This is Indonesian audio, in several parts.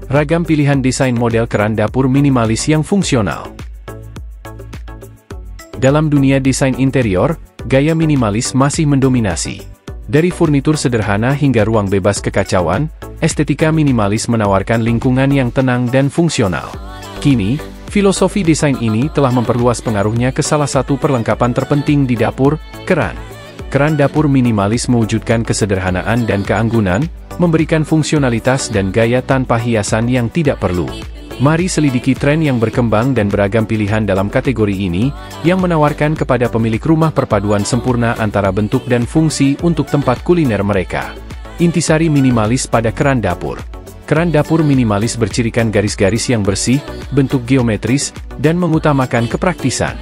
Ragam pilihan desain model keran dapur minimalis yang fungsional. Dalam dunia desain interior, gaya minimalis masih mendominasi. Dari furnitur sederhana hingga ruang bebas kekacauan, estetika minimalis menawarkan lingkungan yang tenang dan fungsional. Kini, filosofi desain ini telah memperluas pengaruhnya ke salah satu perlengkapan terpenting di dapur, keran. Keran dapur minimalis mewujudkan kesederhanaan dan keanggunan, memberikan fungsionalitas dan gaya tanpa hiasan yang tidak perlu. Mari selidiki tren yang berkembang dan beragam pilihan dalam kategori ini, yang menawarkan kepada pemilik rumah perpaduan sempurna antara bentuk dan fungsi untuk tempat kuliner mereka. Intisari minimalis pada keran dapur. Keran dapur minimalis bercirikan garis-garis yang bersih, bentuk geometris, dan mengutamakan kepraktisan.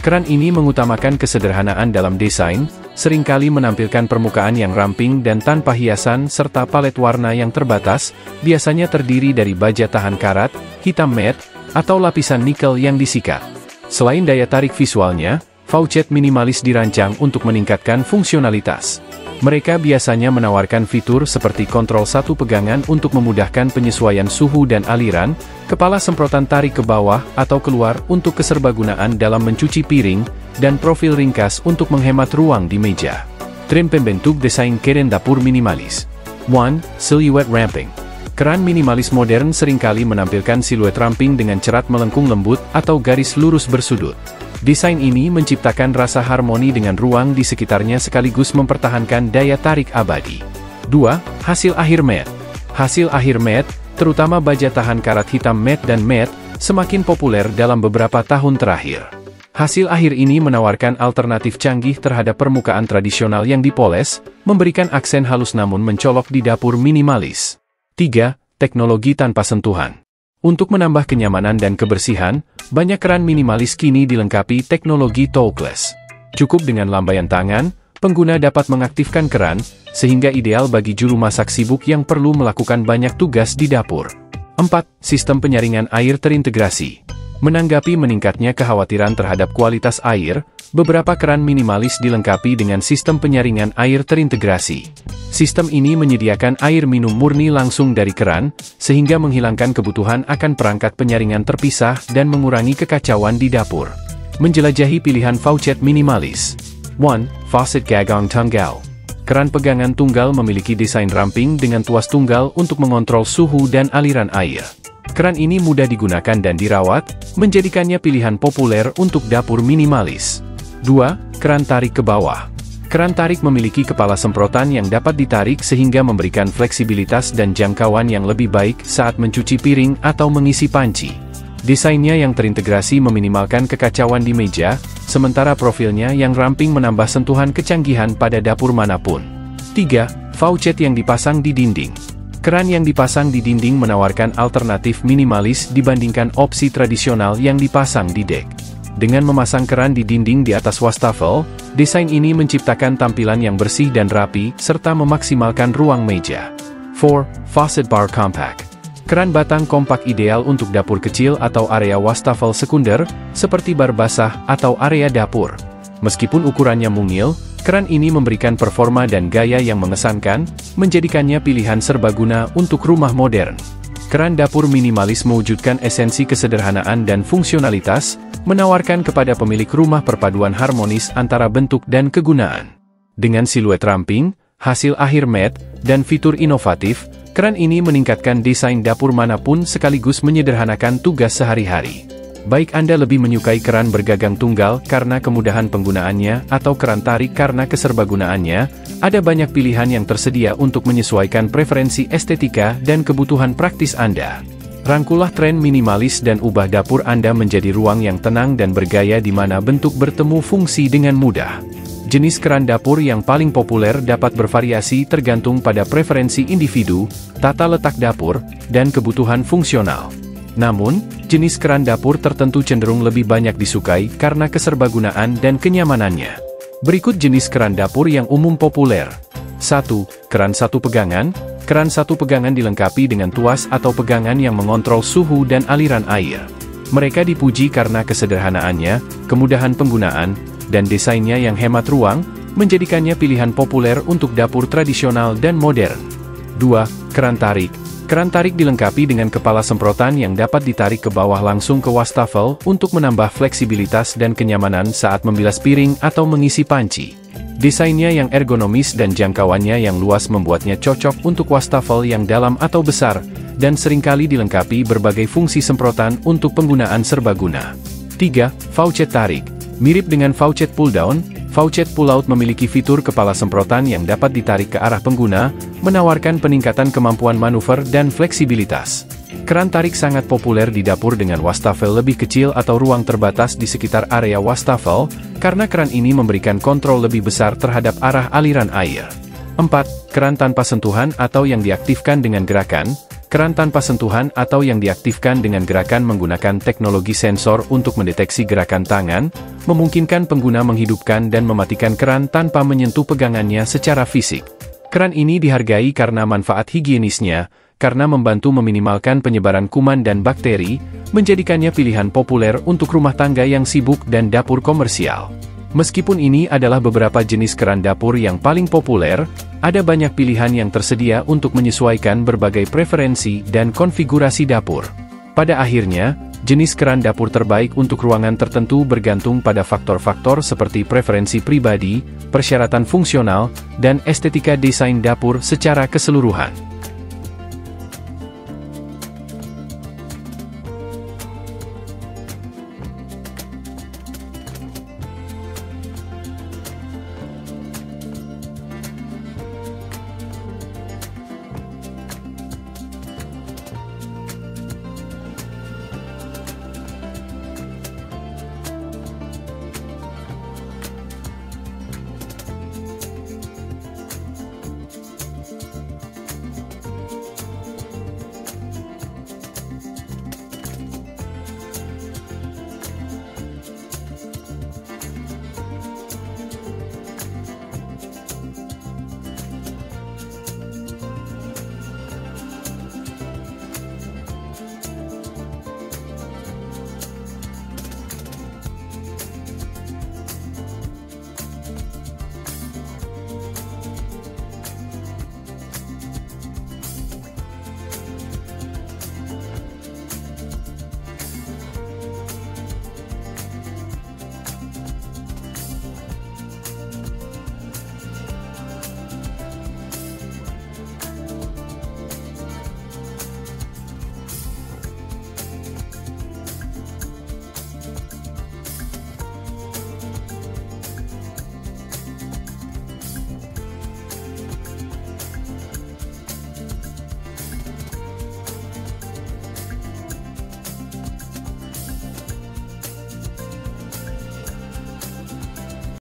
Keran ini mengutamakan kesederhanaan dalam desain, seringkali menampilkan permukaan yang ramping dan tanpa hiasan serta palet warna yang terbatas, biasanya terdiri dari baja tahan karat, hitam matte, atau lapisan nikel yang disikat. Selain daya tarik visualnya, faucet minimalis dirancang untuk meningkatkan fungsionalitas. Mereka biasanya menawarkan fitur seperti kontrol satu pegangan untuk memudahkan penyesuaian suhu dan aliran, kepala semprotan tarik ke bawah atau keluar untuk keserbagunaan dalam mencuci piring, dan profil ringkas untuk menghemat ruang di meja. Tren pembentuk desain keran dapur minimalis. 1. Silhouette ramping. Keran minimalis modern seringkali menampilkan siluet ramping dengan cerat melengkung lembut atau garis lurus bersudut. Desain ini menciptakan rasa harmoni dengan ruang di sekitarnya sekaligus mempertahankan daya tarik abadi. 2. Hasil akhir matte. Hasil akhir matte, terutama baja tahan karat hitam matte dan matte, semakin populer dalam beberapa tahun terakhir. Hasil akhir ini menawarkan alternatif canggih terhadap permukaan tradisional yang dipoles, memberikan aksen halus namun mencolok di dapur minimalis. 3. Teknologi tanpa sentuhan. Untuk menambah kenyamanan dan kebersihan, banyak keran minimalis kini dilengkapi teknologi touchless. Cukup dengan lambaian tangan, pengguna dapat mengaktifkan keran, sehingga ideal bagi juru masak sibuk yang perlu melakukan banyak tugas di dapur. 4. Sistem penyaringan air terintegrasi. Menanggapi meningkatnya kekhawatiran terhadap kualitas air, beberapa keran minimalis dilengkapi dengan sistem penyaringan air terintegrasi. Sistem ini menyediakan air minum murni langsung dari keran, sehingga menghilangkan kebutuhan akan perangkat penyaringan terpisah dan mengurangi kekacauan di dapur. Menjelajahi pilihan faucet minimalis. 1. Faucet gagang tunggal. Keran pegangan tunggal memiliki desain ramping dengan tuas tunggal untuk mengontrol suhu dan aliran air. Keran ini mudah digunakan dan dirawat, menjadikannya pilihan populer untuk dapur minimalis. 2. Keran tarik ke bawah. Keran tarik memiliki kepala semprotan yang dapat ditarik sehingga memberikan fleksibilitas dan jangkauan yang lebih baik saat mencuci piring atau mengisi panci. Desainnya yang terintegrasi meminimalkan kekacauan di meja, sementara profilnya yang ramping menambah sentuhan kecanggihan pada dapur manapun. 3. Faucet yang dipasang di dinding. Keran yang dipasang di dinding menawarkan alternatif minimalis dibandingkan opsi tradisional yang dipasang di dek. Dengan memasang keran di dinding di atas wastafel, desain ini menciptakan tampilan yang bersih dan rapi, serta memaksimalkan ruang meja. 4. Faucet bar compact. Keran batang kompak ideal untuk dapur kecil atau area wastafel sekunder, seperti bar basah atau area dapur. Meskipun ukurannya mungil, keran ini memberikan performa dan gaya yang mengesankan, menjadikannya pilihan serbaguna untuk rumah modern. Keran dapur minimalis mewujudkan esensi kesederhanaan dan fungsionalitas, menawarkan kepada pemilik rumah perpaduan harmonis antara bentuk dan kegunaan. Dengan siluet ramping, hasil akhir matte, dan fitur inovatif, keran ini meningkatkan desain dapur manapun sekaligus menyederhanakan tugas sehari-hari. Baik Anda lebih menyukai keran bergagang tunggal karena kemudahan penggunaannya atau keran tarik karena keserbagunaannya, ada banyak pilihan yang tersedia untuk menyesuaikan preferensi estetika dan kebutuhan praktis Anda. Rangkulah tren minimalis dan ubah dapur Anda menjadi ruang yang tenang dan bergaya di mana bentuk bertemu fungsi dengan mudah. Jenis keran dapur yang paling populer dapat bervariasi tergantung pada preferensi individu, tata letak dapur, dan kebutuhan fungsional. Namun, jenis keran dapur tertentu cenderung lebih banyak disukai karena keserbagunaan dan kenyamanannya. Berikut jenis keran dapur yang umum populer. 1. Keran satu pegangan. Keran satu pegangan dilengkapi dengan tuas atau pegangan yang mengontrol suhu dan aliran air. Mereka dipuji karena kesederhanaannya, kemudahan penggunaan, dan desainnya yang hemat ruang, menjadikannya pilihan populer untuk dapur tradisional dan modern. 2. Keran tarik. Keran tarik dilengkapi dengan kepala semprotan yang dapat ditarik ke bawah langsung ke wastafel untuk menambah fleksibilitas dan kenyamanan saat membilas piring atau mengisi panci. Desainnya yang ergonomis dan jangkauannya yang luas membuatnya cocok untuk wastafel yang dalam atau besar, dan seringkali dilengkapi berbagai fungsi semprotan untuk penggunaan serbaguna. 3. Faucet tarik. Mirip dengan faucet pull-down, faucet pull-out memiliki fitur kepala semprotan yang dapat ditarik ke arah pengguna, menawarkan peningkatan kemampuan manuver dan fleksibilitas. Keran tarik sangat populer di dapur dengan wastafel lebih kecil atau ruang terbatas di sekitar area wastafel, karena keran ini memberikan kontrol lebih besar terhadap arah aliran air. 4. Keran tanpa sentuhan atau yang diaktifkan dengan gerakan. Keran tanpa sentuhan atau yang diaktifkan dengan gerakan menggunakan teknologi sensor untuk mendeteksi gerakan tangan, memungkinkan pengguna menghidupkan dan mematikan keran tanpa menyentuh pegangannya secara fisik. Keran ini dihargai karena manfaat higienisnya, karena membantu meminimalkan penyebaran kuman dan bakteri, menjadikannya pilihan populer untuk rumah tangga yang sibuk dan dapur komersial. Meskipun ini adalah beberapa jenis keran dapur yang paling populer, ada banyak pilihan yang tersedia untuk menyesuaikan berbagai preferensi dan konfigurasi dapur. Pada akhirnya, jenis keran dapur terbaik untuk ruangan tertentu bergantung pada faktor-faktor seperti preferensi pribadi, persyaratan fungsional, dan estetika desain dapur secara keseluruhan.